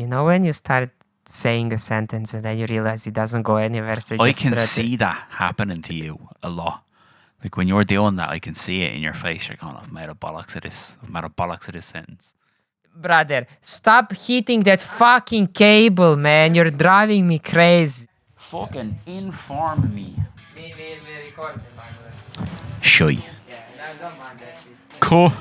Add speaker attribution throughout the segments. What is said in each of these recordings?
Speaker 1: You know when you start saying a sentence and then you realize it doesn't go anywhere, so
Speaker 2: I
Speaker 1: just
Speaker 2: can
Speaker 1: try to-
Speaker 2: see that happening to you a lot. Like when you're doing that, I can see it in your face. You're going, I've made a bollocks of this. I've made a bollocks of this sentence.
Speaker 1: Brother, stop hitting that fucking cable, man. You're driving me crazy.
Speaker 2: Fucking inform me.
Speaker 1: We recorded, by the way.
Speaker 2: Shy.
Speaker 1: Yeah, don't mind that shit.
Speaker 2: Cool.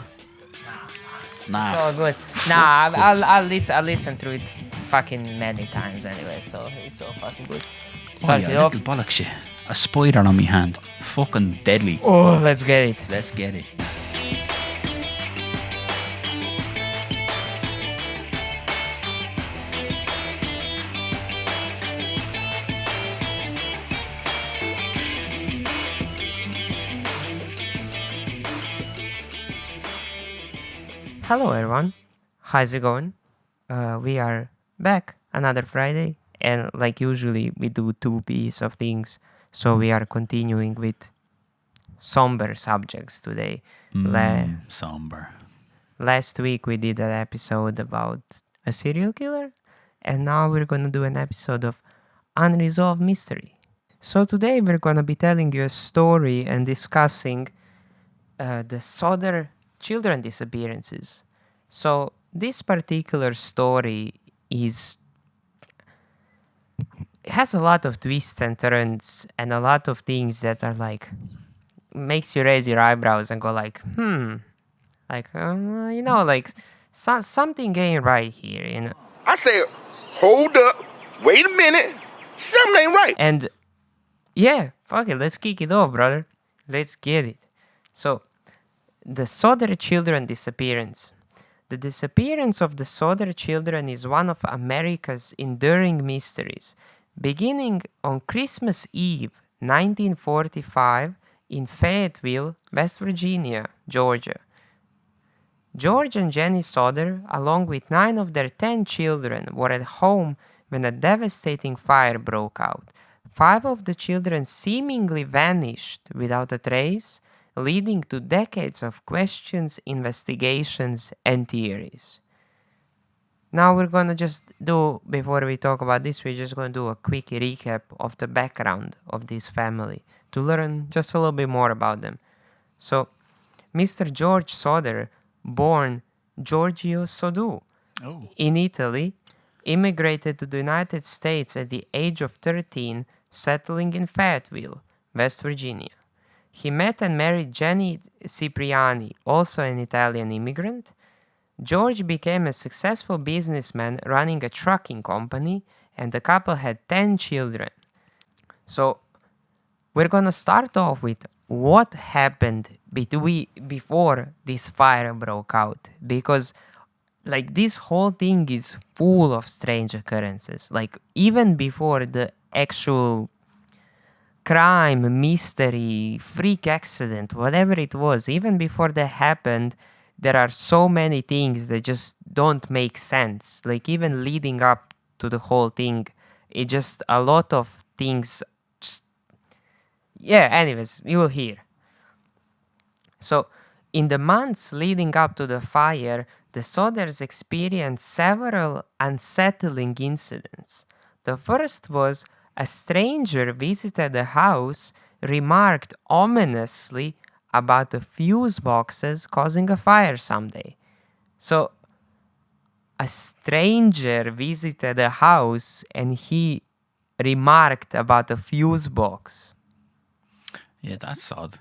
Speaker 1: It's all good. Nah, I'll listen to it fucking many times anyway, so it's all fucking good. Start it off.
Speaker 2: Little bollocks shit. A spider on my hand. Fucking deadly.
Speaker 1: Oh, let's get it.
Speaker 2: Let's get it.
Speaker 1: Hello, everyone. How's it going? We are back another Friday, and like usually, we do two pieces of things. So we are continuing with somber subjects today.
Speaker 2: Somber.
Speaker 1: Last week we did an episode about a serial killer, and now we're gonna do an episode of unresolved mystery. So today we're gonna be telling you a story and discussing the Sodder Children disappearances. So this particular story has a lot of twists and turns and a lot of things that are like makes you raise your eyebrows and go like, something ain't right here, you know.
Speaker 3: I said, hold up, wait a minute, something ain't right.
Speaker 1: And yeah, fuck it, let's kick it off, brother. Let's get it. So, the Sodder Children disappearance. The disappearance of the Sodder Children is one of America's enduring mysteries, beginning on Christmas Eve, 1945, in Fayetteville, West Virginia, Georgia. George and Jenny Sodder, along with 9 of their 10 children, were at home when a devastating fire broke out. 5 of the children seemingly vanished without a trace, leading to decades of questions, investigations, and theories. Now we're gonna before we talk about this, we're just gonna do a quick recap of the background of this family to learn just a little bit more about them. So, Mr. George Sodder, born Giorgio Soddu in Italy, immigrated to the United States at the age of 13, settling in Fayetteville, West Virginia. He met and married Jenny Cipriani, also an Italian immigrant. George became a successful businessman running a trucking company, and the couple had 10 children. So, we're gonna start off with what happened before this fire broke out, because like this whole thing is full of strange occurrences. Like even before the actual crime, mystery, freak accident, whatever it was, even before that happened, there are so many things that just don't make sense. Like even leading up to the whole thing, it just a lot of things just... Yeah, anyways, you will hear. So, in the months leading up to the fire, the Sodders experienced several unsettling incidents. The first was a stranger visited the house, remarked ominously about the fuse boxes causing a fire someday. So, a stranger visited the house and he remarked about the fuse box.
Speaker 2: Yeah, that's odd.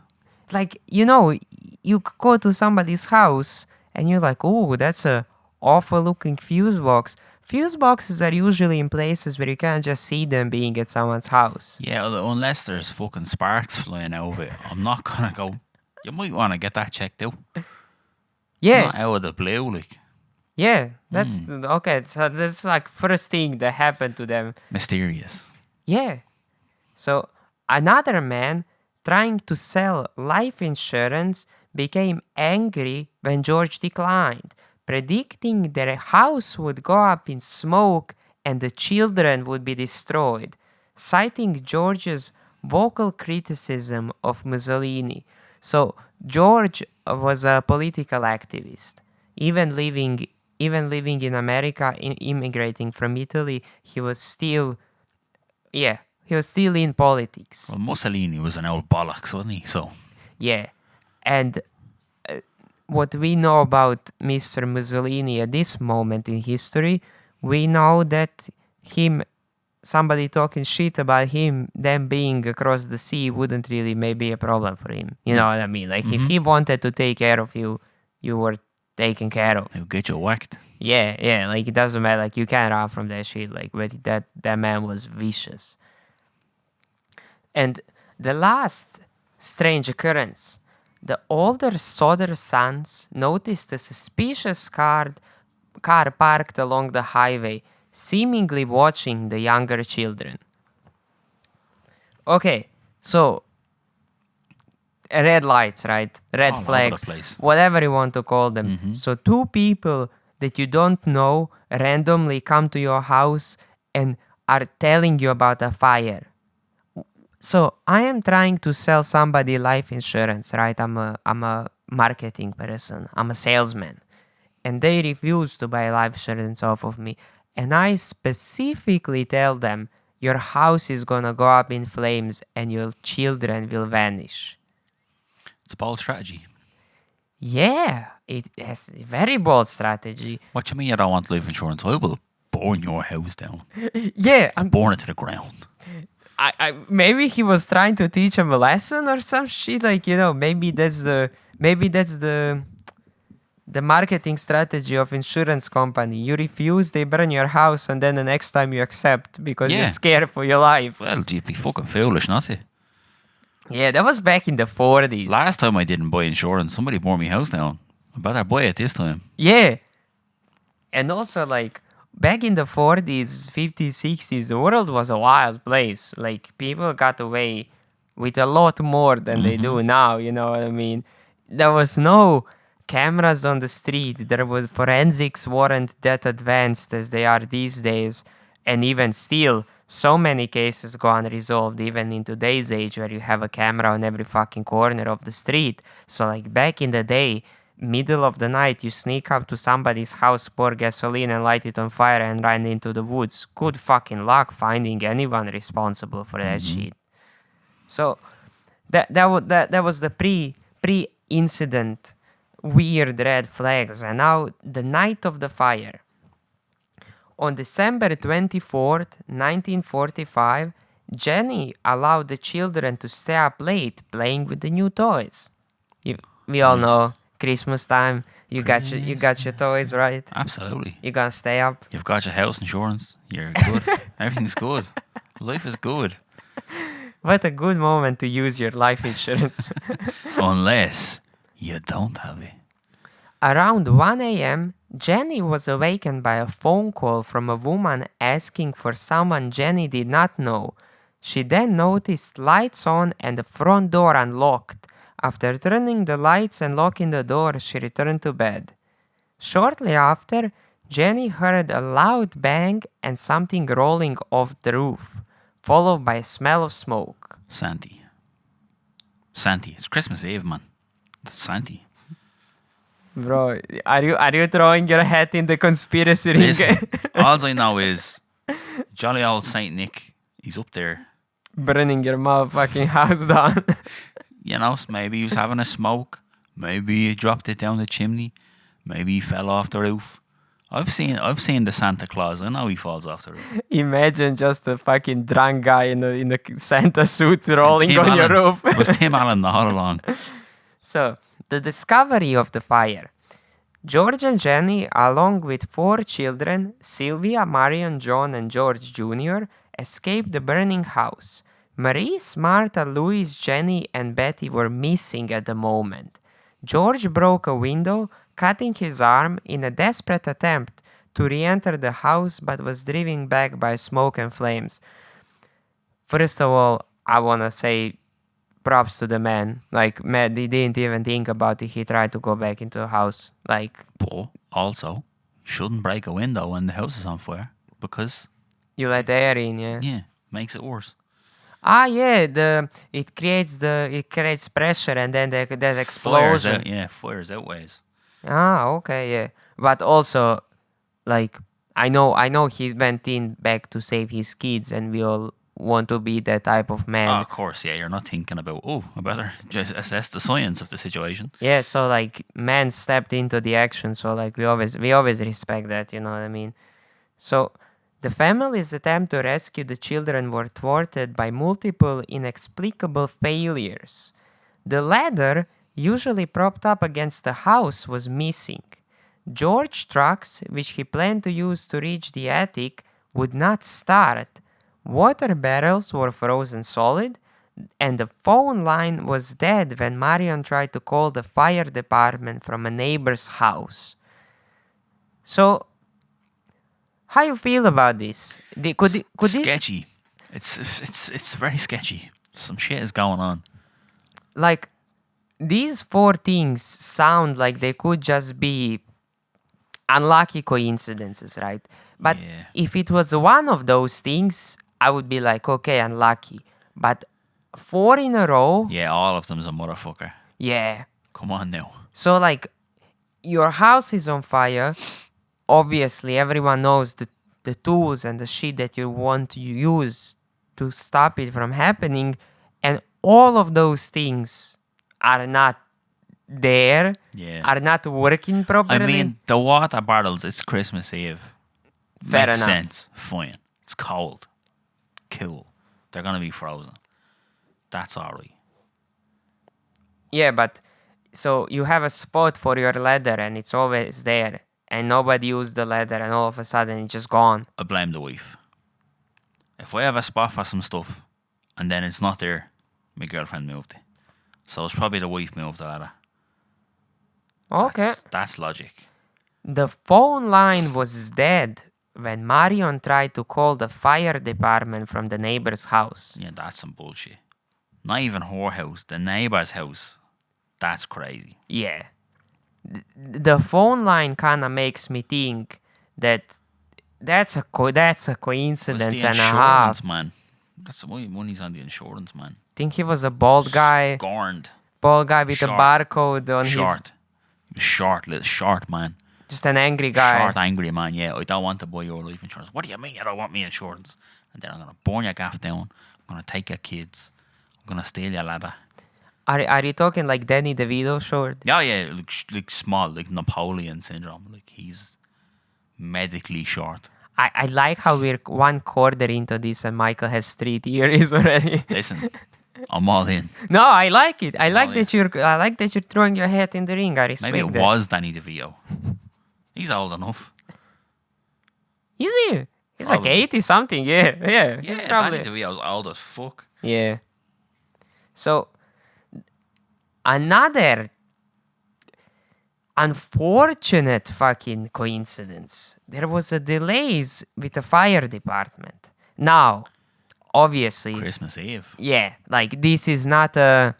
Speaker 1: Like, you know, you go to somebody's house and you're like, oh, that's a awful looking fuse box. Fuse boxes are usually in places where you can't just see them being at someone's house.
Speaker 2: Yeah, unless there's fucking sparks flying out of it, I'm not gonna go. You might want to get that checked out.
Speaker 1: Yeah.
Speaker 2: Not out of the blue, like.
Speaker 1: Yeah, that's okay. So that's like first thing that happened to them.
Speaker 2: Mysterious.
Speaker 1: Yeah. So another man trying to sell life insurance became angry when George declined, predicting their house would go up in smoke and the children would be destroyed, citing George's vocal criticism of Mussolini. So George was a political activist, even living even living in America, immigrating from Italy, he was still in politics.
Speaker 2: Well, Mussolini was an old bollocks, wasn't he? So
Speaker 1: Yeah. And what we know about Mr. Mussolini at this moment in history, we know that somebody talking shit about him, them being across the sea, wouldn't really maybe a problem for him. You know what I mean? Like, if he wanted to take care of you, you were taken care of.
Speaker 2: he'll get you whacked.
Speaker 1: Yeah, like, it doesn't matter. Like, you can't run from that shit. Like, but that man was vicious. And the last strange occurrence, the older Sodder sons noticed a suspicious car parked along the highway, seemingly watching the younger children. Okay, so red lights, right? Red
Speaker 2: All over the
Speaker 1: flags,
Speaker 2: place.
Speaker 1: whatever you want to call them. So two people that you don't know randomly come to your house and are telling you about a fire. So I am trying to sell somebody life insurance, right? I'm a marketing person. I'm a salesman. And they refuse to buy life insurance off of me. And I specifically tell them, your house is gonna go up in flames and your children will vanish.
Speaker 2: It's a bold strategy.
Speaker 1: Yeah, it has a very bold strategy.
Speaker 2: What do you mean you don't want life insurance? I will burn your house down.
Speaker 1: Yeah,
Speaker 2: Burn it to the ground.
Speaker 1: I maybe he was trying to teach him a lesson or some shit, like, maybe that's the marketing strategy of insurance company. You refuse, they burn your house, and then the next time you accept because you're
Speaker 2: Yeah.
Speaker 1: scared for your life.
Speaker 2: Well, you'd be fucking foolish not to.
Speaker 1: Yeah, that was back in the 40s.
Speaker 2: Last time I didn't buy insurance, somebody burned my house down. I better buy it this time.
Speaker 1: Yeah. And also, like, back in the 40s, 50s, 60s, the world was a wild place. Like, people got away with a lot more than they do now, you know what I mean? There was no cameras on the street. There was forensics weren't that advanced as they are these days. And even still, so many cases go unresolved, even in today's age where you have a camera on every fucking corner of the street. So, like, back in the day, middle of the night, you sneak up to somebody's house, pour gasoline and light it on fire and run into the woods. Good fucking luck finding anyone responsible for that shit. So that was the pre-incident weird red flags. And now the night of the fire. On December 24th, 1945, Jenny allowed the children to stay up late playing with the new toys. We all know Christmas time. You got your toys, right?
Speaker 2: Absolutely.
Speaker 1: You gonna stay up?
Speaker 2: You've got your house insurance. You're good. Everything's good. Life is good.
Speaker 1: What a good moment to use your life insurance.
Speaker 2: Unless you don't have it.
Speaker 1: Around 1 a.m., Jenny was awakened by a phone call from a woman asking for someone Jenny did not know. She then noticed lights on and the front door unlocked. After turning the lights and locking the door, she returned to bed. Shortly after, Jenny heard a loud bang and something rolling off the roof, followed by a smell of smoke.
Speaker 2: Santi. It's Christmas Eve, man. It's Santi.
Speaker 1: Bro, are you throwing your hat in the conspiracy ring?
Speaker 2: Listen, all I know is jolly old Saint Nick, he's up there.
Speaker 1: Burning your motherfucking house down.
Speaker 2: You know, maybe he was having a smoke. Maybe he dropped it down the chimney. Maybe he fell off the roof. I've seen the Santa Claus. I know he falls off the roof.
Speaker 1: Imagine just a fucking drunk guy in the Santa suit rolling on your roof.
Speaker 2: It was Tim Allen all along.
Speaker 1: So, the discovery of the fire. George and Jenny, along with 4 children, Sylvia, Marion, John, and George Jr., escaped the burning house. Maurice, Martha, Louise, Jenny, and Betty were missing at the moment. George broke a window, cutting his arm in a desperate attempt to re-enter the house, but was driven back by smoke and flames. First of all, I want to say props to the man. Like, man, he didn't even think about it. He tried to go back into the house. Like,
Speaker 2: But also, shouldn't break a window when the house is on fire because
Speaker 1: you let air in, yeah.
Speaker 2: yeah, makes it worse.
Speaker 1: Yeah, it creates pressure and then that
Speaker 2: Fires
Speaker 1: explosion.
Speaker 2: out, fires outways.
Speaker 1: Okay, yeah. But also, like I know he went in back to save his kids, and we all want to be that type of
Speaker 2: Oh,
Speaker 1: man.
Speaker 2: of course, yeah. You're not thinking about, I better just assess the science of the situation.
Speaker 1: Yeah, so like man stepped into the action, so like we always respect that, you know what I mean? So the family's attempt to rescue the children were thwarted by multiple inexplicable failures. The ladder, usually propped up against the house, was missing. George trucks, which he planned to use to reach the attic, would not start. Water barrels were frozen solid, and the phone line was dead when Marion tried to call the fire department from a neighbor's house. So, how you feel about this? Could this
Speaker 2: Sketchy. It's very sketchy. Some shit is going on.
Speaker 1: like these four things sound like they could just be unlucky coincidences, right? But
Speaker 2: Yeah.
Speaker 1: if it was one of those things, I would be like, okay, unlucky. But four in a row,
Speaker 2: Yeah, all of them's a motherfucker.
Speaker 1: yeah.
Speaker 2: Come on now.
Speaker 1: So like your house is on fire. Obviously, everyone knows the tools and the shit that you want to use to stop it from happening, and all of those things are not there,
Speaker 2: Yeah.
Speaker 1: are not working properly.
Speaker 2: I mean, the water barrels, it's Christmas Eve.
Speaker 1: Fair
Speaker 2: Makes
Speaker 1: enough.
Speaker 2: sense. Fine. It's cold. Cool. They're going to be frozen. That's alright.
Speaker 1: Yeah, but so you have a spot for your ladder and it's always there, and nobody used the ladder, and all of a sudden it's just gone.
Speaker 2: I blame the wife. If I have a spot for some stuff and then it's not there, my girlfriend moved it. So it's probably the wife moved the ladder.
Speaker 1: Okay.
Speaker 2: That's logic.
Speaker 1: The phone line was dead when Marion tried to call the fire department from the neighbor's house.
Speaker 2: Yeah, that's some bullshit. Not even her house, the neighbor's house. That's crazy.
Speaker 1: Yeah. The phone line kind of makes me think that that's a
Speaker 2: It's
Speaker 1: coincidence
Speaker 2: the
Speaker 1: and a half.
Speaker 2: insurance, man. That's why money's on the insurance, man.
Speaker 1: Think he was a bald guy
Speaker 2: Scorned.
Speaker 1: with a
Speaker 2: Short.
Speaker 1: barcode on his...
Speaker 2: Short. He was short, little short man.
Speaker 1: Just an angry guy.
Speaker 2: Short, angry man, yeah. I don't want to buy your life insurance. What do you mean you don't want me insurance? And then I'm going to burn your gaff down. I'm going to take your kids. I'm going to steal your ladder.
Speaker 1: Are you talking like Danny DeVito short?
Speaker 2: Yeah, like small, like Napoleon syndrome. Like he's medically short.
Speaker 1: I like how we're 1/4 into this and Michael has 3 theories already.
Speaker 2: Listen, I'm all in.
Speaker 1: No, I like it. I like
Speaker 2: yeah.
Speaker 1: that you're throwing your hat in the ring. I respect
Speaker 2: Maybe it
Speaker 1: that.
Speaker 2: was Danny DeVito. He's old enough.
Speaker 1: Is he? He's like
Speaker 2: Probably.
Speaker 1: 80 something. Yeah.
Speaker 2: Yeah,
Speaker 1: He's probably.
Speaker 2: Danny DeVito's old as fuck.
Speaker 1: Yeah. So another unfortunate fucking coincidence. There was a delays with the fire department. Now, obviously,
Speaker 2: Christmas Eve.
Speaker 1: yeah, like this is not a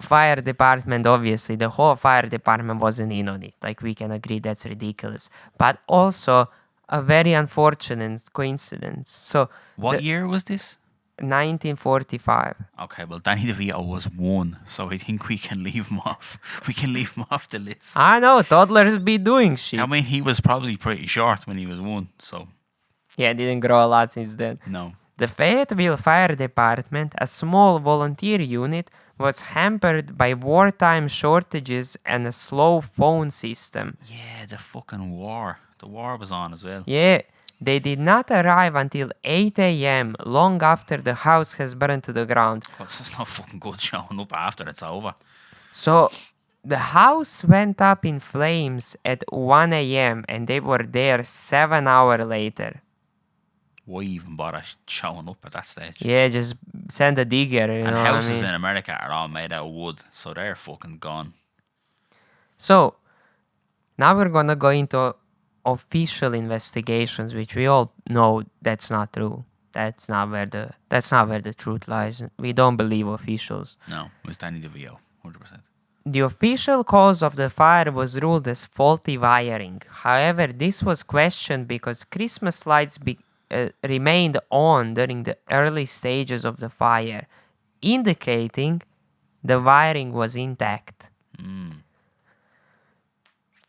Speaker 1: fire department. Obviously, the whole fire department wasn't in on it. Like we can agree that's ridiculous, but also a very unfortunate coincidence. So
Speaker 2: What year was this?
Speaker 1: 1945.
Speaker 2: Okay, well, Danny DeVito was one, so I think we can leave him off. We can leave him off the list.
Speaker 1: I know toddlers be doing shit.
Speaker 2: I mean, he was probably pretty short when he was one, so
Speaker 1: Yeah, didn't grow a lot since then.
Speaker 2: no.
Speaker 1: The Fayetteville Fire Department, a small volunteer unit, was hampered by wartime shortages and a slow phone system.
Speaker 2: Yeah, the fucking war. The war was on as well.
Speaker 1: Yeah, they did not arrive until 8 a.m., long after the house has burned to the ground.
Speaker 2: Well, it's not fucking good showing up after it's over.
Speaker 1: So the house went up in flames at 1 a.m. and they were there 7 hours later.
Speaker 2: Why even bother showing up at that stage?
Speaker 1: Yeah, just send a digger, you
Speaker 2: And
Speaker 1: know what I
Speaker 2: houses
Speaker 1: mean?
Speaker 2: in America are all made out of wood, so they're fucking gone.
Speaker 1: So now we're gonna go into official investigations, which we all know that's not true. That's not where the truth lies. We don't believe officials.
Speaker 2: No, it was Danny DeVito, 100%.
Speaker 1: The official cause of the fire was ruled as faulty wiring. However, this was questioned because Christmas lights remained on during the early stages of the fire, indicating the wiring was intact.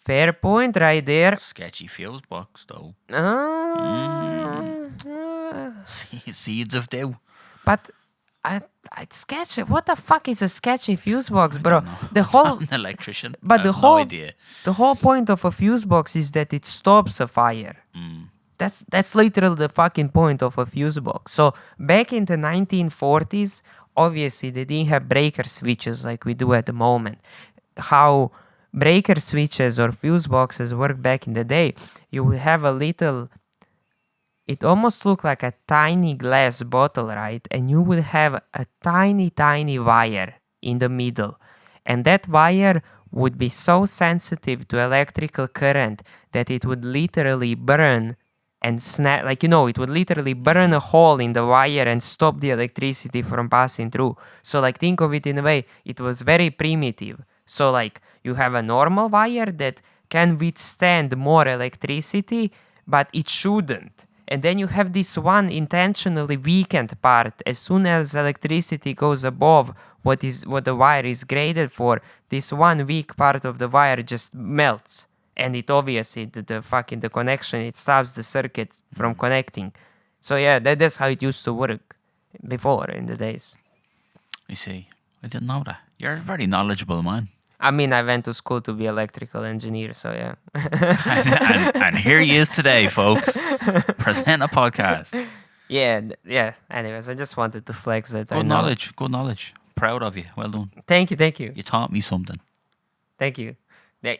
Speaker 1: Fair point right there.
Speaker 2: Sketchy fuse box, though. Seeds of dough.
Speaker 1: But I sketchy. What the fuck is a sketchy fuse box,
Speaker 2: I
Speaker 1: bro?
Speaker 2: don't know.
Speaker 1: The
Speaker 2: I'm
Speaker 1: whole
Speaker 2: not an electrician.
Speaker 1: but
Speaker 2: I
Speaker 1: the
Speaker 2: have no
Speaker 1: whole
Speaker 2: idea.
Speaker 1: the whole point of a fuse box is that it stops a fire. That's literally the fucking point of a fuse box. So back in the 1940s, obviously they didn't have breaker switches like we do at the moment. How breaker switches or fuse boxes work back in the day, you would have a little, it almost looked like a tiny glass bottle, right? And you would have a tiny, tiny wire in the middle. And that wire would be so sensitive to electrical current that it would literally burn and snap, like, it would literally burn a hole in the wire and stop the electricity from passing through. So, like, think of it in a way, it was very primitive. So, like, you have a normal wire that can withstand more electricity, but it shouldn't. And then you have this one intentionally weakened part. As soon as electricity goes above what the wire is graded for, this one weak part of the wire just melts. And it obviously the connection, it stops the circuit from connecting. So yeah, that's how it used to work before in the days.
Speaker 2: I see. I didn't know that. You're a very knowledgeable man.
Speaker 1: I mean, I went to school to be electrical engineer, so yeah.
Speaker 2: and here he is today, folks. Present a podcast.
Speaker 1: Yeah. Anyways, I just wanted to flex that. I
Speaker 2: Good
Speaker 1: know.
Speaker 2: knowledge. Good knowledge. Proud of you. Well done.
Speaker 1: Thank you.
Speaker 2: You taught me something.
Speaker 1: Thank you.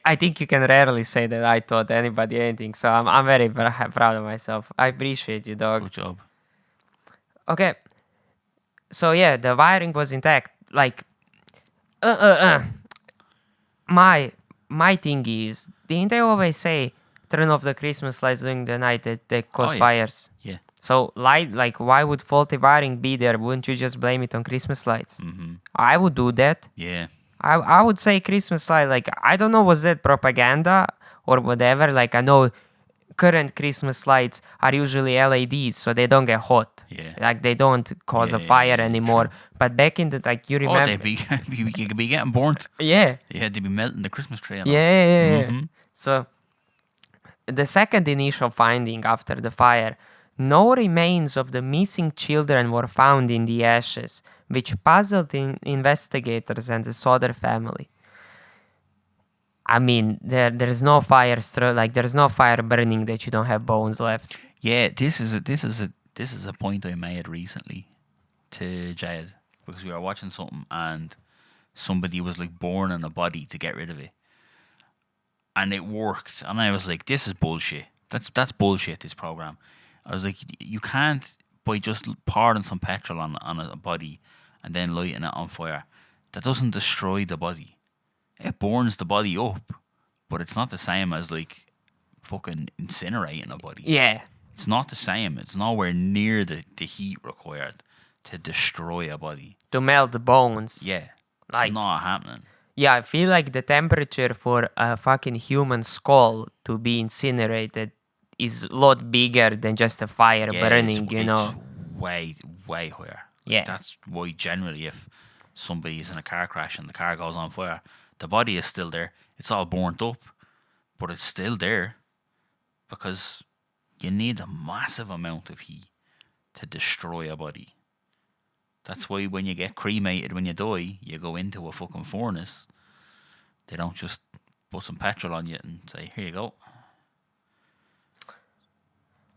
Speaker 1: I think you can rarely say that I taught anybody anything, so I'm very proud of myself. I appreciate you, dog.
Speaker 2: Good job.
Speaker 1: Okay. So yeah, the wiring was intact. Like, my thing is, didn't they always say turn off the Christmas lights during the night that they cause
Speaker 2: yeah.
Speaker 1: fires?
Speaker 2: Yeah.
Speaker 1: So why would faulty wiring be there? Wouldn't you just blame it on Christmas lights? I would do that.
Speaker 2: Yeah.
Speaker 1: I would say Christmas light, like, I don't know, was that propaganda or whatever? Like, I know current Christmas lights are usually LEDs, so they don't get hot.
Speaker 2: Yeah.
Speaker 1: Like, they don't cause a fire anymore.
Speaker 2: true.
Speaker 1: But back in the, like, you
Speaker 2: Oh,
Speaker 1: remember...
Speaker 2: they'd be, you could be getting burnt.
Speaker 1: Yeah.
Speaker 2: Yeah, they'd be melting the Christmas tree. And all.
Speaker 1: Yeah. So, the second initial finding after the fire, no remains of the missing children were found in the ashes, which puzzled investigators and the Sodder family. I mean, there's no fire there's no fire burning that you don't have bones left.
Speaker 2: Yeah, this is a point I made recently to Jade, because we were watching something and somebody was like burning a body to get rid of it, and it worked. And I was like, this is bullshit. That's bullshit. This program. I was like, you can't, by just pouring some petrol on a body and then lighting it on fire, that doesn't destroy the body. It burns the body up, but it's not the same as like fucking incinerating a body.
Speaker 1: Yeah.
Speaker 2: It's not the same. It's nowhere near the heat required to destroy a body.
Speaker 1: To melt the bones.
Speaker 2: Yeah.
Speaker 1: Like-
Speaker 2: It's not happening.
Speaker 1: Yeah, I feel like the temperature for a fucking human skull to be incinerated is a lot bigger than just a fire burning,
Speaker 2: it's way, way higher.
Speaker 1: Yeah.
Speaker 2: That's why generally if somebody's in a car crash and the car goes on fire, the body is still there. It's all burnt up, but it's still there because you need a massive amount of heat to destroy a body. That's why when you get cremated when you die, you go into a fucking furnace. They don't just put some petrol on you and say, here you go.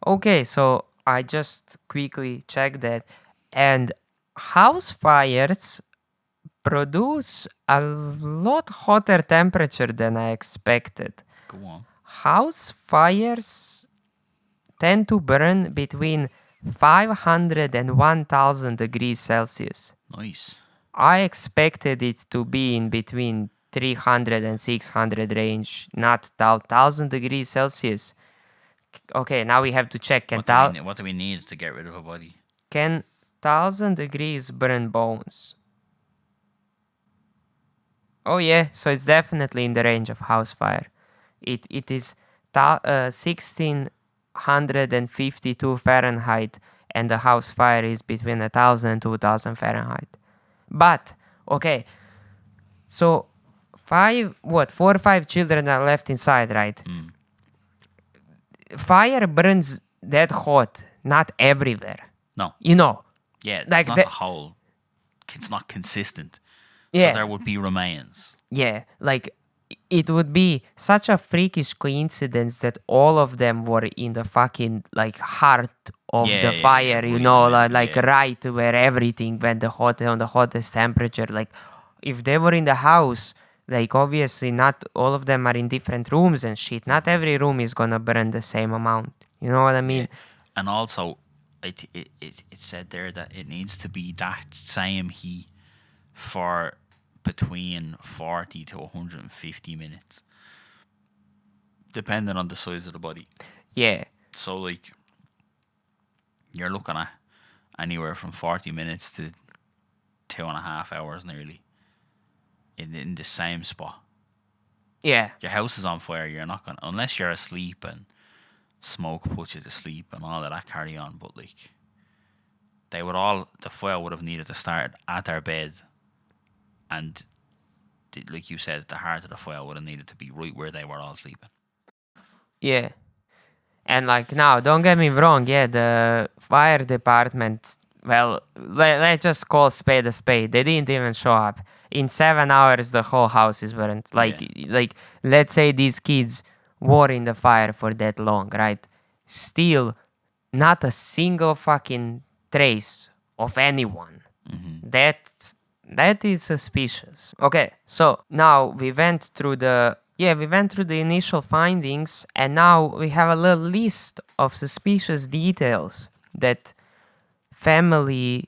Speaker 1: Okay, so I just quickly checked that, and house fires produce a lot hotter temperature than I expected.
Speaker 2: Go on.
Speaker 1: House fires tend to burn between 500 and 1000 degrees Celsius.
Speaker 2: Nice.
Speaker 1: I expected it to be in between 300 and 600 range, not 1000 degrees Celsius. Okay, now we have to check.
Speaker 2: What do we need to get rid of a body?
Speaker 1: Can 1000 degrees burn bones? Oh yeah, so it's definitely in the range of house fire. It is 1652 Fahrenheit, and the house fire is between 1000 and 2000 Fahrenheit. But okay, so 4 or 5 children are left inside, right?
Speaker 2: Mm.
Speaker 1: Fire burns that hot, not everywhere.
Speaker 2: No.
Speaker 1: You know,
Speaker 2: Yeah, it's
Speaker 1: like
Speaker 2: not
Speaker 1: that.
Speaker 2: the whole. It's not consistent. So
Speaker 1: Yeah.
Speaker 2: there would be remains.
Speaker 1: Yeah, like it would be such a freakish coincidence that all of them were in the fucking like heart of
Speaker 2: Yeah,
Speaker 1: the
Speaker 2: yeah,
Speaker 1: fire,
Speaker 2: yeah,
Speaker 1: you
Speaker 2: right in
Speaker 1: know,
Speaker 2: the middle,
Speaker 1: like
Speaker 2: yeah.
Speaker 1: right where everything went on the hottest temperature. Like if they were in the house, like obviously not all of them are in different rooms and shit. Not every room is gonna burn the same amount. You know what I mean?
Speaker 2: Yeah. And also, it said there that it needs to be that same heat for between 40 to 150 minutes, depending on the size of the body.
Speaker 1: Yeah.
Speaker 2: So, like, you're looking at anywhere from 40 minutes to 2.5 hours nearly in the same spot.
Speaker 1: Yeah.
Speaker 2: Your house is on fire, you're not gonna, unless you're asleep and smoke puts you to sleep and all of that carry on, but like, the fire would have needed to start at their bed, and like you said, the heart of the fire would have needed to be right where they were all sleeping.
Speaker 1: Yeah. And like now, don't get me wrong, yeah, the fire department, well, let's just call spade a spade. They didn't even show up. In 7 hours, the whole house is burned. Like let's say these kids were in the fire for that long, right? Still, not a single fucking trace of anyone. That is suspicious. Okay, so now we went through the initial findings, and now we have a little list of suspicious details that family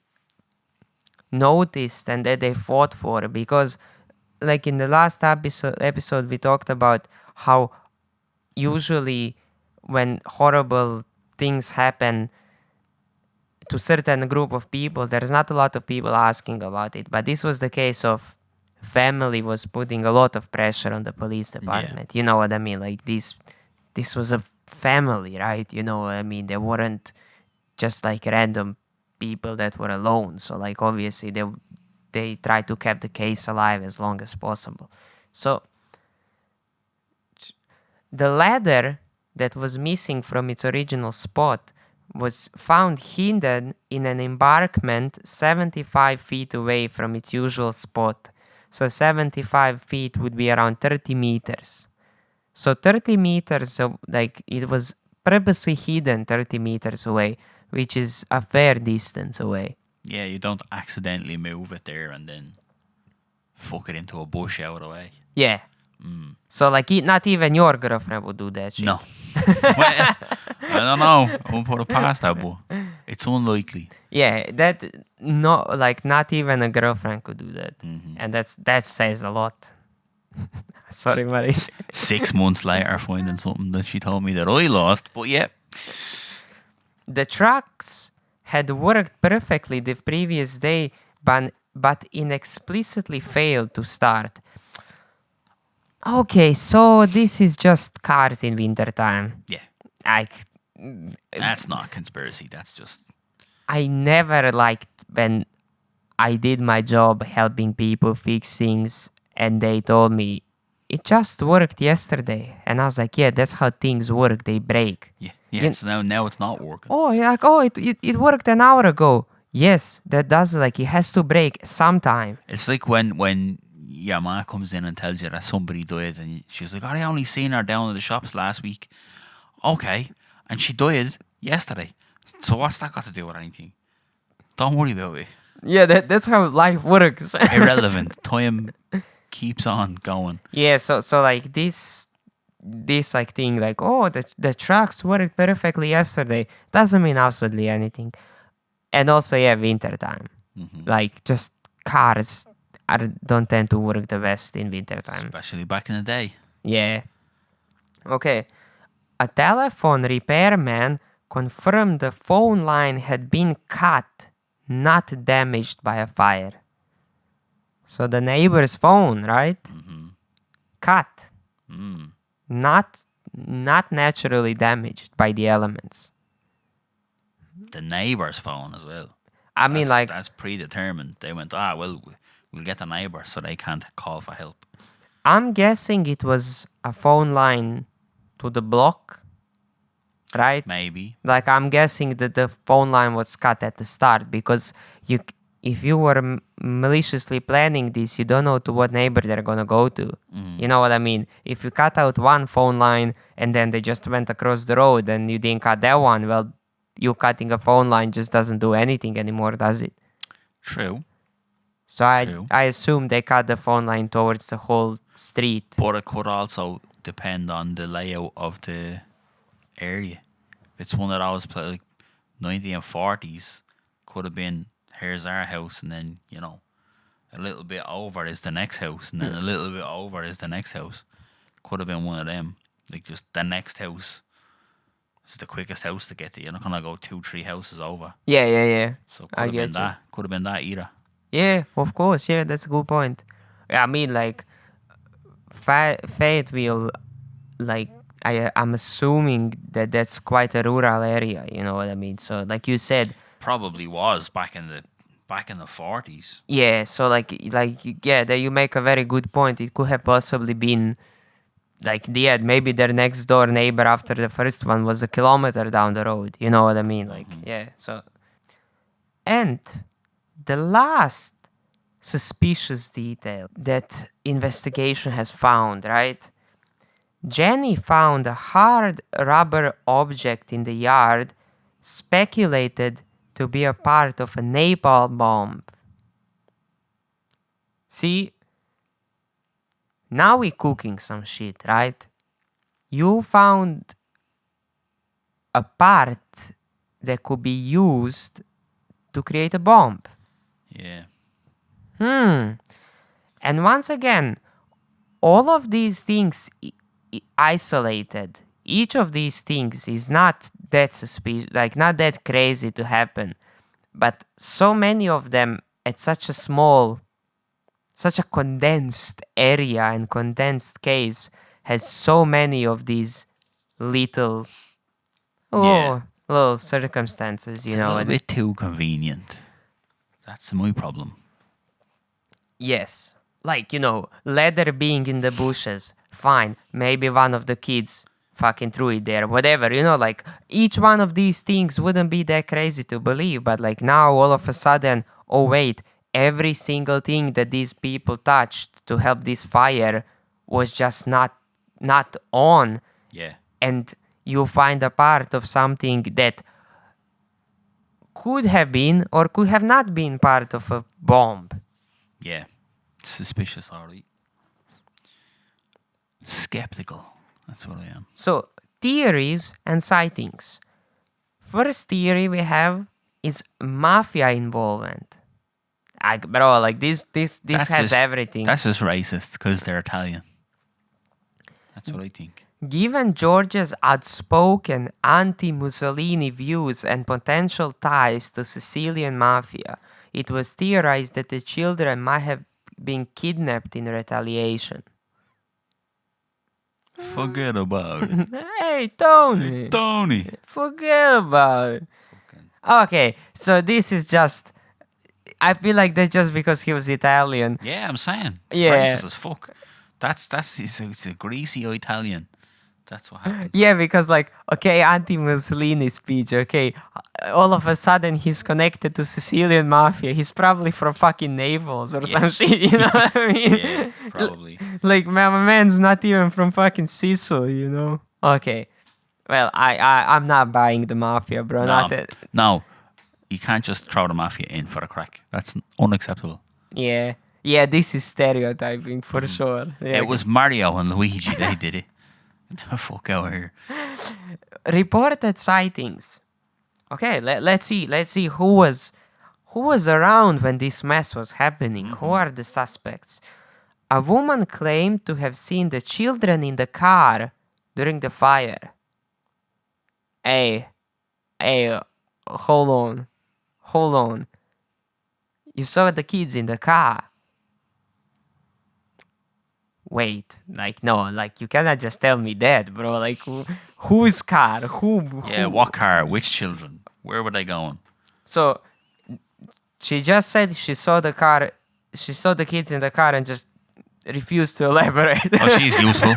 Speaker 1: noticed and that they fought for, because like in the last episode we talked about how usually when horrible things happen to certain group of people, there's not a lot of people asking about it. But this was the case of family was putting a lot of pressure on the police department. You know what I mean? Like this was a family, right? You know what I mean? They weren't just like random people that were alone. So like obviously they tried to keep the case alive as long as possible. So the ladder that was missing from its original spot was found hidden in an embankment 75 feet away from its usual spot. So 75 feet would be around 30 meters. So 30 meters, like it was purposely hidden 30 meters away, which is a fair distance away.
Speaker 2: Yeah, you don't accidentally move it there and then fuck it into a bush out of the way.
Speaker 1: Yeah. So like not even your girlfriend would do that shit.
Speaker 2: No. Well, I don't know. I won't put it past that, but it's unlikely.
Speaker 1: Yeah, not even a girlfriend could do that. And that says a lot. Sorry, Marie.
Speaker 2: 6 months later, finding something that she told me that I lost. But yeah.
Speaker 1: The trucks had worked perfectly the previous day, but inexplicably failed to start. Okay, so this is just cars in wintertime.
Speaker 2: Yeah.
Speaker 1: Like,
Speaker 2: That's not a conspiracy. That's just...
Speaker 1: I never liked when I did my job helping people fix things and they told me, it just worked yesterday. And I was like, yeah, that's how things work. They break.
Speaker 2: Yeah. Yes, now it's not working.
Speaker 1: Oh, yeah, like, it worked an hour ago. Yes, that does, like, it has to break sometime.
Speaker 2: It's like when your ma comes in and tells you that somebody died and she's like, oh, I only seen her down at the shops last week. Okay. And she died yesterday. So what's that got to do with anything? Don't worry about it.
Speaker 1: Yeah, that's how life works.
Speaker 2: Irrelevant. Time keeps on going.
Speaker 1: Yeah, so like this like thing, like, oh, the trucks worked perfectly yesterday, doesn't mean absolutely anything. And also, yeah, winter time. Like, just cars don't tend to work the best in winter time.
Speaker 2: Especially back in the day.
Speaker 1: Yeah. Okay. A telephone repairman confirmed the phone line had been cut, not damaged by a fire. So the neighbor's phone, right? Cut. Not naturally damaged by the elements.
Speaker 2: The neighbour's phone as well.
Speaker 1: I mean,
Speaker 2: That's predetermined. They went, we'll get the neighbour so they can't call for help.
Speaker 1: I'm guessing it was a phone line to the block, right?
Speaker 2: Maybe.
Speaker 1: Like I'm guessing that the phone line was cut at the start because if you were maliciously planning this, you don't know to what neighbor they're gonna go to. You know what I mean? If you cut out one phone line and then they just went across the road and you didn't cut that one, well, you cutting a phone line just doesn't do anything anymore, does it?
Speaker 2: True.
Speaker 1: So
Speaker 2: True.
Speaker 1: I assume they cut the phone line towards the whole street.
Speaker 2: But it could also depend on the layout of the area. If it's one that I was like 90 and 40s, could have been here's our house, and then a little bit over is the next house, and then a little bit over is the next house. Could have been one of them. Like just the next house is the quickest house to get to. You're not gonna go 2-3 houses over.
Speaker 1: Yeah.
Speaker 2: So
Speaker 1: I
Speaker 2: could have
Speaker 1: get
Speaker 2: been
Speaker 1: you.
Speaker 2: that. Could have been that either.
Speaker 1: Yeah, of course. Yeah, that's a good point. Yeah, I mean, like, Fayetteville, like, I'm assuming that that's quite a rural area. You know what I mean? So, like you said,
Speaker 2: Probably was back in the 40s.
Speaker 1: yeah. So, yeah, that you make a very good point. It could have possibly been, like, yeah, maybe their next door neighbor after the first one was a kilometer down the road. You know what I mean? Like, yeah. So, and the last suspicious detail that investigation has found, right? Jenny found a hard rubber object in the yard speculated to be a part of a napalm bomb. See, now we cooking some shit, right? You found a part that could be used to create a bomb.
Speaker 2: Yeah.
Speaker 1: And once again, all of these things isolated, each of these things is not that suspicious, like not that crazy to happen. But so many of them at such a condensed area and condensed case has so many of these little,
Speaker 2: Yeah.
Speaker 1: little circumstances,
Speaker 2: It's
Speaker 1: you
Speaker 2: a
Speaker 1: know.
Speaker 2: little bit too convenient. That's my problem.
Speaker 1: Yes. Like, leather being in the bushes. Fine. Maybe one of the kids fucking threw it there. Whatever. Like, each one of these things wouldn't be that crazy to believe. But, like, now all of a sudden, oh, wait. Every single thing that these people touched to help this fire was just not on.
Speaker 2: Yeah.
Speaker 1: And you find a part of something that could have been or could have not been part of a bomb.
Speaker 2: Yeah. Suspicious, alright. Skeptical. That's what I am.
Speaker 1: So, theories and sightings. First theory we have is mafia involvement. Bro, like this
Speaker 2: That's
Speaker 1: has
Speaker 2: just-
Speaker 1: everything.
Speaker 2: That's just racist because they're Italian. That's what I think.
Speaker 1: Given Georgia's outspoken anti-Mussolini views and potential ties to Sicilian mafia, it was theorized that the children might have been kidnapped in retaliation.
Speaker 2: Forget about it.
Speaker 1: Hey, Tony!
Speaker 2: Tony!
Speaker 1: Forget about it. Okay, so this is just... I feel like that's just because he was Italian.
Speaker 2: Yeah, I'm saying. It's
Speaker 1: Yeah.
Speaker 2: racist as fuck. It's a greasy Italian. That's what happened.
Speaker 1: Yeah, because like, okay, anti-Mussolini speech, okay, all of a sudden he's connected to Sicilian mafia. He's probably from fucking Naples or some shit, you know what I mean?
Speaker 2: Yeah, probably.
Speaker 1: Like, my man's not even from fucking Sicily, you know? Okay. Well, I'm not buying the mafia, bro. Not that.
Speaker 2: No, you can't just throw the mafia in for a crack. That's unacceptable.
Speaker 1: Yeah. Yeah, this is stereotyping for sure. Yeah.
Speaker 2: It was Mario and Luigi. They did it. Get the fuck out of here.
Speaker 1: Reported sightings. Okay, let's see who was around when this mess was happening. Who are the suspects? A woman claimed to have seen the children in the car during the fire. Hey, hold on. You saw the kids in the car. Wait, like, no, like, you cannot just tell me that, bro. Like, whose car?
Speaker 2: Yeah, what car? Which children? Where were they going?
Speaker 1: So, she just said she saw the car, she saw the kids in the car and just refuse to elaborate.
Speaker 2: Oh, she's useful.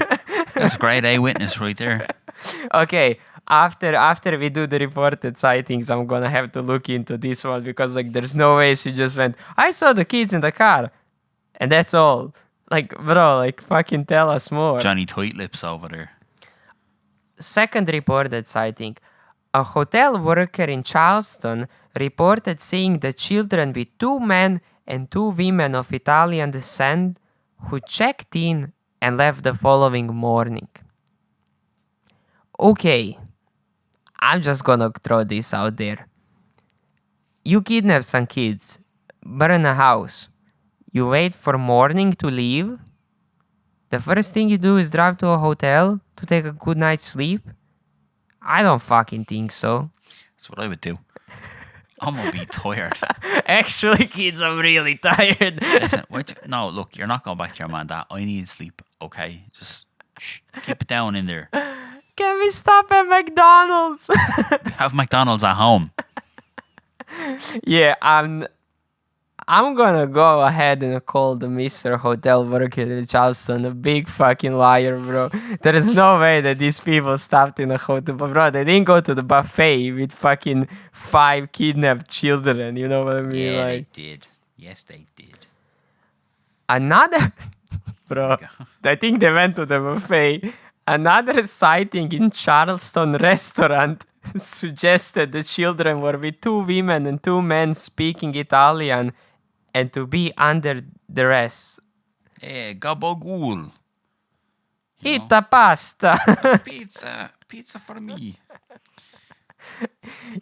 Speaker 2: That's a great A witness right there.
Speaker 1: Okay, after we do the reported sightings, I'm gonna have to look into this one because like there's no way she just went, I saw the kids in the car, and that's all. Like, bro, like fucking tell us more.
Speaker 2: Johnny Tight Lips over there.
Speaker 1: Second reported sighting. A hotel worker in Charleston reported seeing the children with 2 men and 2 women of Italian descent who checked in and left the following morning. Okay, I'm just gonna throw this out there. You kidnap some kids, burn a house, you wait for morning to leave. The first thing you do is drive to a hotel to take a good night's sleep. I don't fucking think so.
Speaker 2: That's what I would do. I'm gonna be tired.
Speaker 1: Actually, kids, I'm really tired.
Speaker 2: Listen, no, look, you're not going back to your man. Dad, I need sleep. Okay, just keep it down in there.
Speaker 1: Can we stop at McDonald's?
Speaker 2: Have McDonald's at home.
Speaker 1: Yeah, I'm gonna go ahead and call the Mr. Hotel worker in Charleston a big fucking liar, bro. There is no way that these people stopped in a hotel. But bro, they didn't go to the buffet with fucking 5 kidnapped children. You know what I mean?
Speaker 2: Yeah,
Speaker 1: like,
Speaker 2: they did. Yes, they did.
Speaker 1: another, bro, I think they went to the buffet. Another sighting in Charleston restaurant suggested the children were with 2 women and 2 men speaking Italian and to be under duress.
Speaker 2: Hey, gabagool.
Speaker 1: Eat the pasta.
Speaker 2: Pizza for me.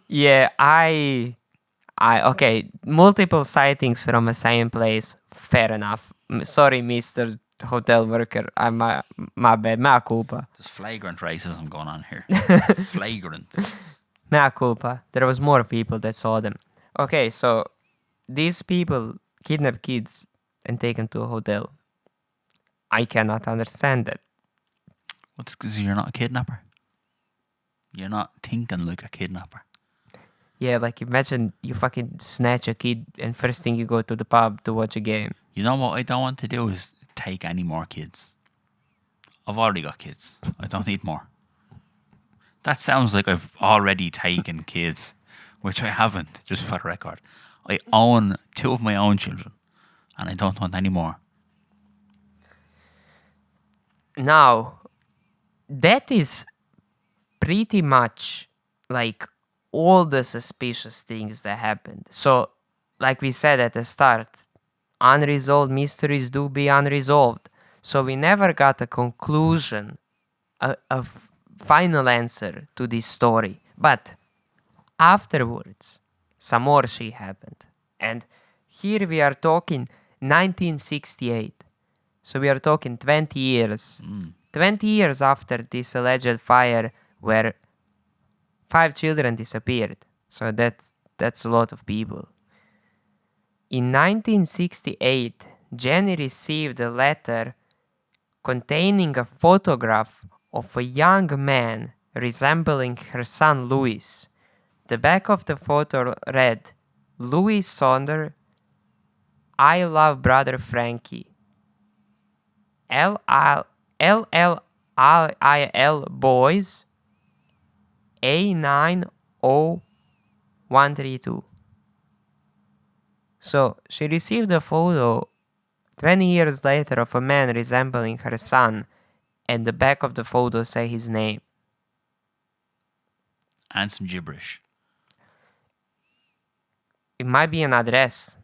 Speaker 1: Yeah, okay, multiple sightings from the same place. Fair enough. Sorry, Mr. Hotel worker. My bad. Mea culpa.
Speaker 2: There's flagrant racism going on here. Flagrant.
Speaker 1: Mea culpa. There was more people that saw them. Okay, so these people kidnap kids and take them to a hotel. I cannot understand that.
Speaker 2: What's because you're not a kidnapper? You're not thinking like a kidnapper.
Speaker 1: Yeah, like imagine you fucking snatch a kid and first thing you go to the pub to watch a game.
Speaker 2: You know what I don't want to do is take any more kids. I've already got kids. I don't need more. That sounds like I've already taken kids, which I haven't, just for the record. I own 2 of my own children, and I don't want any more.
Speaker 1: Now, that is pretty much like all the suspicious things that happened. So, like we said at the start, unresolved mysteries do be unresolved. So we never got a conclusion, a final answer to this story. But afterwards, some more shit happened. And here we are talking 1968. So we are talking 20 years. 20 years after this alleged fire where 5 children disappeared. So that's a lot of people. In 1968, Jenny received a letter containing a photograph of a young man resembling her son Louis. The back of the photo read, Louis Sodder, I love brother Frankie. LLIL boys, A90132. So she received a photo 20 years later of a man resembling her son, and the back of the photo say his name.
Speaker 2: And some gibberish.
Speaker 1: It might be an address.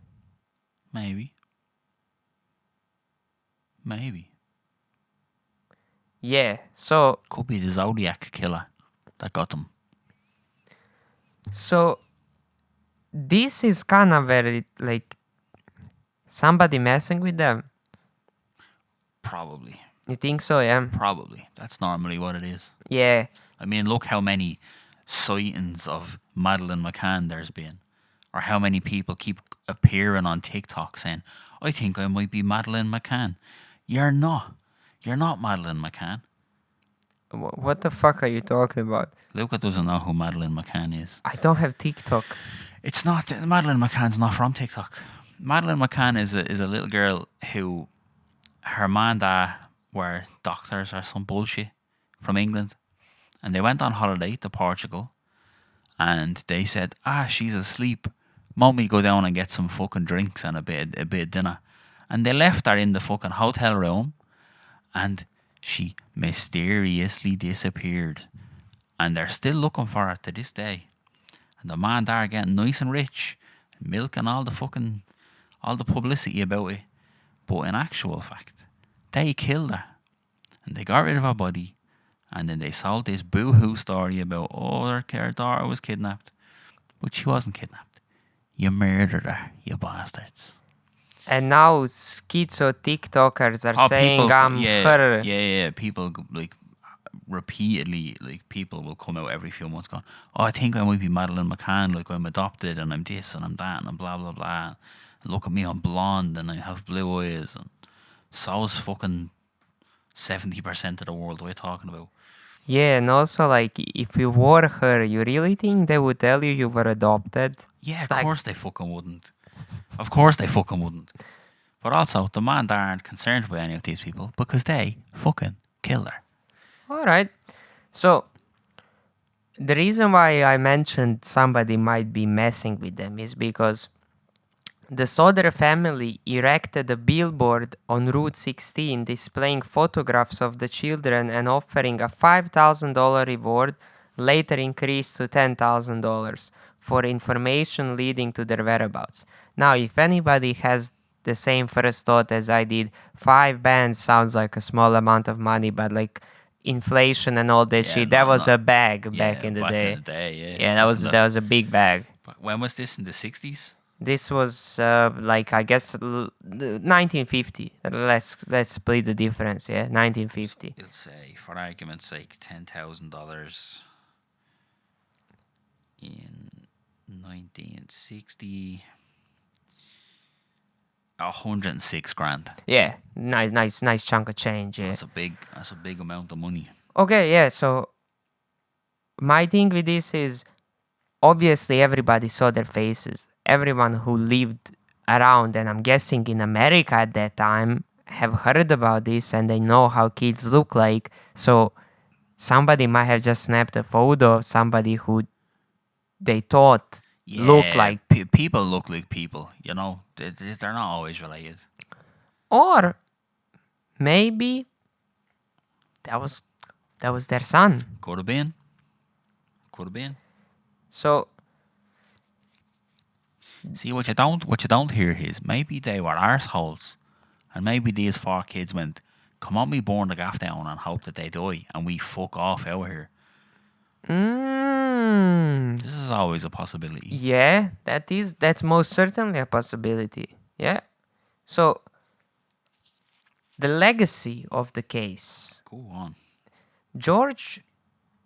Speaker 2: Maybe.
Speaker 1: Yeah, so
Speaker 2: Could be the Zodiac killer that got them.
Speaker 1: So this is kind of very like somebody messing with them.
Speaker 2: Probably.
Speaker 1: You think so? Yeah.
Speaker 2: Probably. That's normally what it is.
Speaker 1: Yeah.
Speaker 2: I mean, look how many sightings of Madeleine McCann there's been. Or how many people keep appearing on TikTok saying, I think I might be Madeleine McCann. You're not. You're not Madeleine McCann.
Speaker 1: What the fuck are you talking about?
Speaker 2: Luca doesn't know who Madeleine McCann is.
Speaker 1: I don't have TikTok.
Speaker 2: It's not. Madeleine McCann's not from TikTok. Madeleine McCann is a little girl who her man and dad were doctors or some bullshit from England, and they went on holiday to Portugal, and they said, she's asleep. Mommy, go down and get some fucking drinks and a bit of dinner. And they left her in the fucking hotel room, and she mysteriously disappeared. And they're still looking for her to this day. And the man there getting nice and rich, milking all the publicity about it. But in actual fact, they killed her. And they got rid of her body. And then they sold this boo-hoo story about, their daughter was kidnapped. But she wasn't kidnapped. You murdered her, you bastards.
Speaker 1: And now schizo TikTokers are saying
Speaker 2: people,
Speaker 1: I'm her.
Speaker 2: Yeah. People like repeatedly, like people will come out every few months going, I think I might be Madeleine McCann, like I'm adopted and I'm this and I'm that and I'm blah blah blah. Look at me, I'm blonde and I have blue eyes, and so's fucking 70% of the world we're talking about.
Speaker 1: Yeah, and also like if you were her, you really think they would tell you were adopted?
Speaker 2: Yeah, of
Speaker 1: Like-
Speaker 2: course they fucking wouldn't. Of course they fucking wouldn't. But also, the man there aren't concerned with any of these people because they fucking killed her.
Speaker 1: All right. So the reason why I mentioned somebody might be messing with them is because the Sodder family erected a billboard on Route 16 displaying photographs of the children and offering a $5,000 reward, later increased to $10,000 for information leading to their whereabouts. Now, if anybody has the same first thought as I did, 5 bands sounds like a small amount of money, but like inflation and all that shit, that was a bag back in the day. Yeah, that was a big bag.
Speaker 2: When was this? In the 60s?
Speaker 1: This was like I guess 1950. Let's split the difference. Yeah, 1950.
Speaker 2: We'll say, for argument's sake, $10,000 in 1960. 106 grand.
Speaker 1: Yeah, nice chunk of change. Yeah.
Speaker 2: That's a big amount of money.
Speaker 1: Okay, yeah. So my thing with this is obviously everybody saw their faces. Everyone who lived around, and I'm guessing in America at that time, have heard about this and they know how kids look like. So somebody might have just snapped a photo of somebody who they thought looked like.
Speaker 2: People look like people, you know. They're not always related.
Speaker 1: Or maybe that was their son.
Speaker 2: Could have been.
Speaker 1: So
Speaker 2: See, what you don't hear is maybe they were arseholes, and maybe these 4 kids went, come on, we burn the gaff down and hope that they die, and we fuck off out here. This is always a possibility.
Speaker 1: yeah, that's most certainly a possibility. Yeah. So the legacy of the case.
Speaker 2: Go on.
Speaker 1: George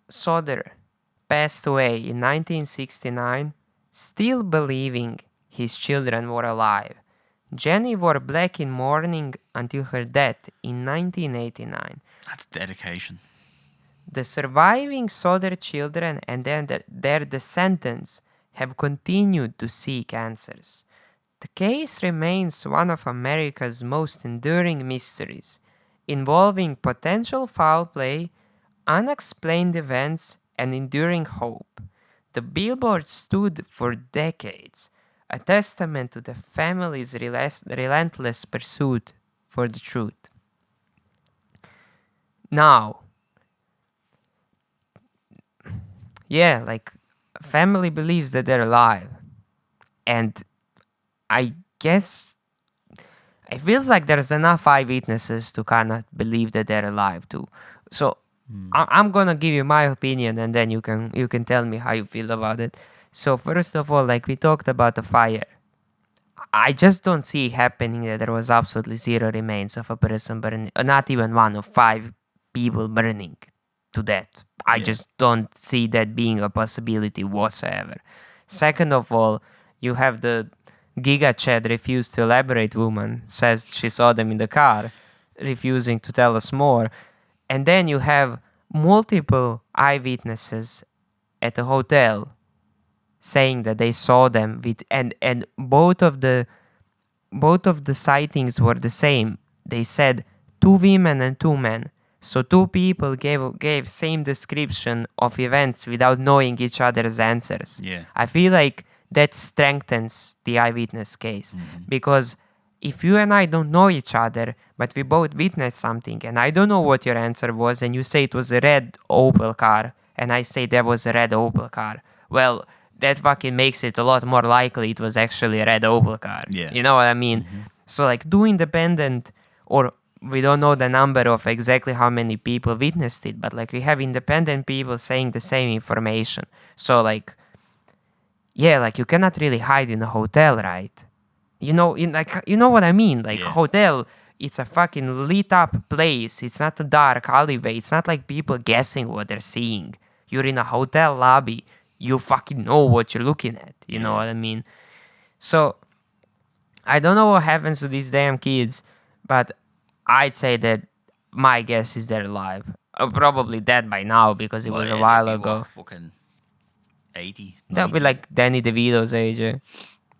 Speaker 1: Sodder passed away in 1969, still believing his children were alive. Jenny wore black in mourning until her death in 1989.
Speaker 2: That's dedication.
Speaker 1: The surviving Sodder children and then their descendants have continued to seek answers. The case remains one of America's most enduring mysteries, involving potential foul play, unexplained events, and enduring hope. The billboard stood for decades, a testament to the family's relentless pursuit for the truth. Now, yeah, like, family believes that they're alive. And I guess it feels like there's enough eyewitnesses to kind of believe that they're alive too. So I'm gonna give you my opinion, and then you can tell me how you feel about it. So first of all, like we talked about the fire, I just don't see it happening that there was absolutely zero remains of a person burning, not even one of 5 people burning to death. I just don't see that being a possibility whatsoever. Second of all, you have the Giga Chad refused to elaborate woman, says she saw them in the car, refusing to tell us more. And then you have multiple eyewitnesses at the hotel saying that they saw them with and both of the sightings were the same. they said 2 women and 2 men. So 2 people gave same description of events without knowing each other's answers.
Speaker 2: Yeah.
Speaker 1: I feel like that strengthens the eyewitness case because if you and I don't know each other, but we both witnessed something, and I don't know what your answer was, and you say it was a red Opel car, and I say there was a red Opel car, well, that fucking makes it a lot more likely it was actually a red Opel car.
Speaker 2: Yeah.
Speaker 1: You know what I mean? So, like, do independent, or we don't know the number of exactly how many people witnessed it, but, like, we have independent people saying the same information. So, like, yeah, like, you cannot really hide in a hotel, right? You know, you know what I mean? Like,
Speaker 2: Yeah.
Speaker 1: hotel, it's a fucking lit up place. It's not a dark alleyway. It's not like people guessing what they're seeing. You're in a hotel lobby. You fucking know what you're looking at. You know
Speaker 2: Yeah.
Speaker 1: what I mean? So, I don't know what happens to these damn kids, but I'd say that my guess is they're alive. Probably dead by now because it was a while ago.
Speaker 2: Fucking 80.
Speaker 1: That'll be
Speaker 2: 90.
Speaker 1: like Danny DeVito's age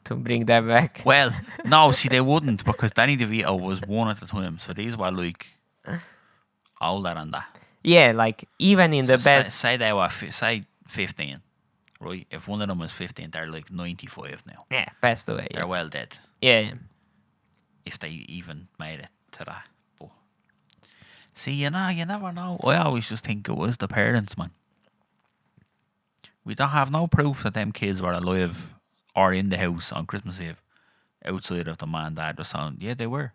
Speaker 1: to bring that back.
Speaker 2: Well, no, see, they wouldn't because Danny DeVito was one at the time. So these were like older than that.
Speaker 1: Yeah, like even in the
Speaker 2: So
Speaker 1: best.
Speaker 2: Say they were, say 15, right? If one of them was 15, they're like 95 now.
Speaker 1: Yeah, passed away.
Speaker 2: They're well dead.
Speaker 1: Yeah.
Speaker 2: If they even made it to that. But see, you never know. I always just think it was the parents, man. We don't have no proof that them kids were alive or in the house on Christmas Eve outside of the mom and dad was saying, yeah, they were.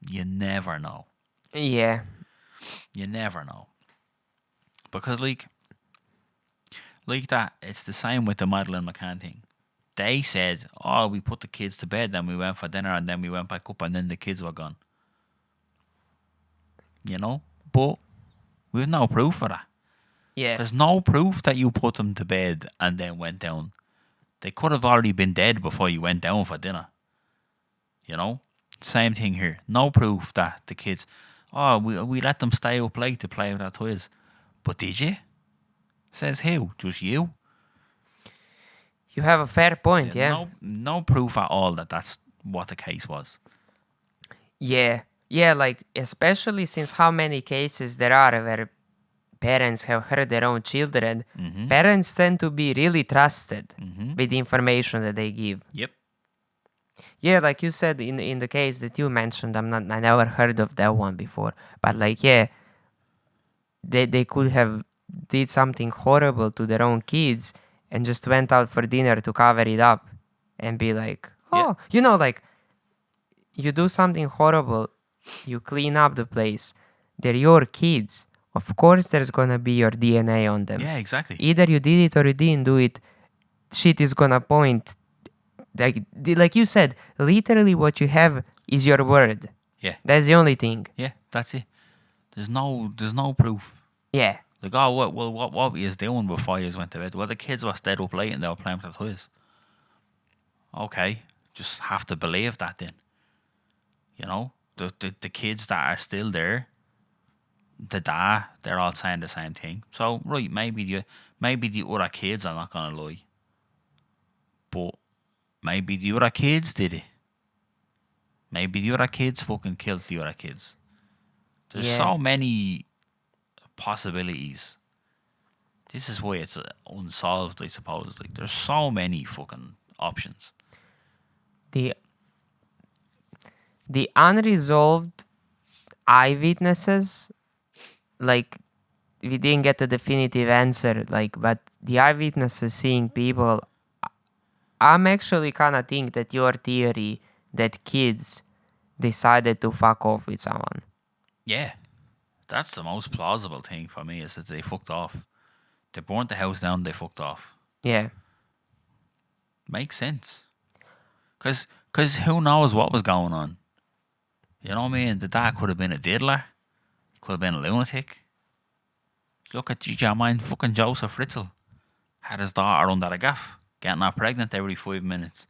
Speaker 2: You never know.
Speaker 1: Yeah.
Speaker 2: You never know. Because like that, it's the same with the Madeleine McCann thing. They said, oh, we put the kids to bed, then we went for dinner, and then we went back up, and then the kids were gone. You know? But we have no proof of that.
Speaker 1: Yeah.
Speaker 2: There's no proof that you put them to bed and then went down. They could have already been dead before you went down for dinner. You know? Same thing here. No proof that the kids, oh, we let them stay up late to play with their toys. But did you? Says who? Just you?
Speaker 1: You have a fair point, yeah.
Speaker 2: No proof at all that that's what the case was.
Speaker 1: Yeah. Yeah, like especially since how many cases there are where parents have hurt their own children, parents tend to be really trusted with the information that they give.
Speaker 2: Yep.
Speaker 1: Yeah, like you said in the case that you mentioned, I never heard of that one before. But like, yeah, they could have did something horrible to their own kids and just went out for dinner to cover it up and be like, oh, you know, like you do something horrible, you clean up the place, they're your kids. Of course, there's gonna be your DNA on them.
Speaker 2: Yeah, exactly.
Speaker 1: Either you did it or you didn't do it. Shit is gonna point. Like you said, literally what you have is your word.
Speaker 2: Yeah.
Speaker 1: That's the only thing.
Speaker 2: Yeah, that's it. There's no proof.
Speaker 1: Yeah.
Speaker 2: Like, oh, what we is doing before you went to bed? Well, the kids were stayed up late and they were playing with their toys. Okay, just have to believe that then. You know, the kids that are still there, the dad, they're all saying the same thing. So right, maybe the other kids are not gonna lie, but maybe the other kids did it. Maybe the other kids fucking killed the other kids. There's so many possibilities. This is why it's unsolved, I suppose. Like, there's so many fucking options.
Speaker 1: The unresolved eyewitnesses, like, we didn't get a definitive answer, like, but the eyewitnesses seeing people, I'm actually kind of think that your theory that kids decided to fuck off with someone.
Speaker 2: Yeah. That's the most plausible thing for me, is that they fucked off. They burnt the house down, they fucked off.
Speaker 1: Yeah.
Speaker 2: Makes sense. Because who knows what was going on? You know what I mean? The dad could have been a diddler. He could have been a lunatic. Look at your mind, fucking Joseph Fritzl. Had his daughter under the gaff, getting her pregnant every 5 minutes.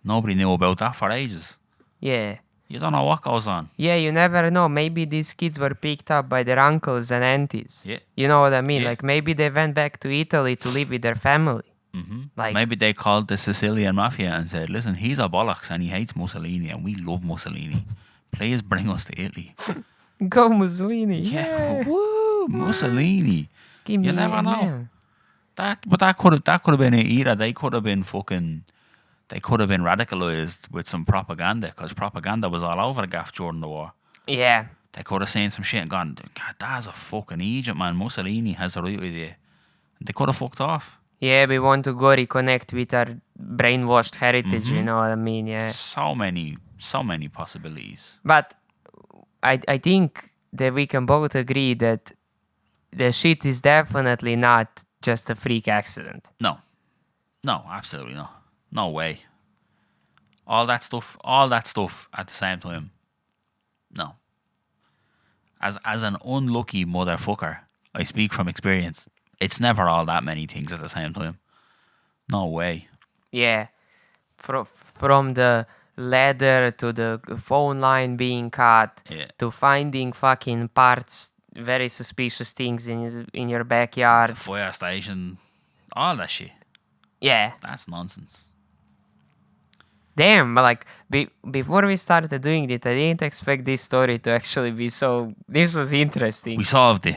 Speaker 2: Nobody knew about that for ages.
Speaker 1: Yeah.
Speaker 2: You don't know what goes on.
Speaker 1: Yeah, you never know. Maybe these kids were picked up by their uncles and aunties.
Speaker 2: Yeah.
Speaker 1: You know what I mean?
Speaker 2: Yeah.
Speaker 1: Like, maybe they went back to Italy to live with their family.
Speaker 2: Mm-hmm.
Speaker 1: Like,
Speaker 2: maybe they called the Sicilian mafia and said, listen, he's a bollocks and he hates Mussolini and we love Mussolini. Please bring us to Italy.
Speaker 1: Go Mussolini.
Speaker 2: Yeah, woo, Mussolini.
Speaker 1: Give
Speaker 2: You
Speaker 1: me
Speaker 2: never know.
Speaker 1: man.
Speaker 2: That could have been it either. They could have been radicalized with some propaganda, because propaganda was all over the gaff during the war.
Speaker 1: Yeah.
Speaker 2: They could have seen some shit and gone, God, that's a fucking Egypt, man. Mussolini has the right idea. They could have fucked off.
Speaker 1: Yeah, we want to go reconnect with our brainwashed heritage, you know what I mean? Yeah.
Speaker 2: So many possibilities.
Speaker 1: But I think that we can both agree that the shit is definitely not just a freak accident.
Speaker 2: No, absolutely not. No way. All that stuff at the same time. No. As an unlucky motherfucker, I speak from experience. It's never all that many things at the same time. No way.
Speaker 1: Yeah. From the ladder to the phone line being cut
Speaker 2: Yeah.
Speaker 1: to finding fucking parts, very suspicious things in your
Speaker 2: The
Speaker 1: backyard.
Speaker 2: fire station, all that shit.
Speaker 1: Yeah.
Speaker 2: That's nonsense.
Speaker 1: Damn, but like before we started doing it, I didn't expect this story to actually be so. This was interesting.
Speaker 2: We solved it.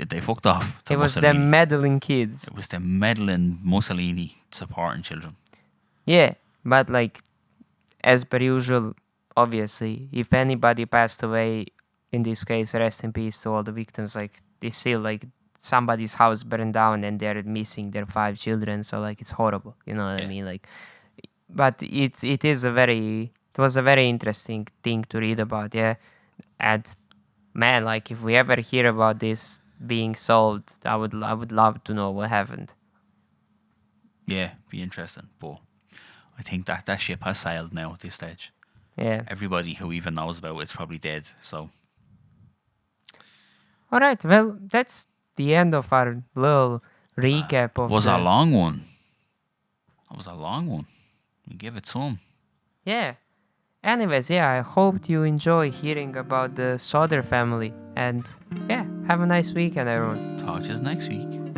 Speaker 2: They fucked off. To
Speaker 1: It was
Speaker 2: Mussolini.
Speaker 1: the meddling kids.
Speaker 2: It was the meddling Mussolini supporting children.
Speaker 1: Yeah, but like as per usual, obviously, if anybody passed away, in this case, rest in peace to all the victims. Like it's still like somebody's house burned down and they're missing their 5 children. So like it's horrible. You know what I
Speaker 2: Yeah.
Speaker 1: mean? Like, but it was a very interesting thing to read about. Yeah, and man, like if we ever hear about this being solved, I would love to know what happened.
Speaker 2: Yeah, be interesting. But I think that ship has sailed now at this stage.
Speaker 1: Yeah.
Speaker 2: Everybody who even knows about it's probably dead. So
Speaker 1: All right. Well, that's the end of our little recap of
Speaker 2: was
Speaker 1: the,
Speaker 2: a long one. That was a long one. We give it some.
Speaker 1: Yeah. Anyways, yeah, I hope you enjoy hearing about the Sodder family. And yeah, have a nice weekend, everyone.
Speaker 2: Talk to you next week.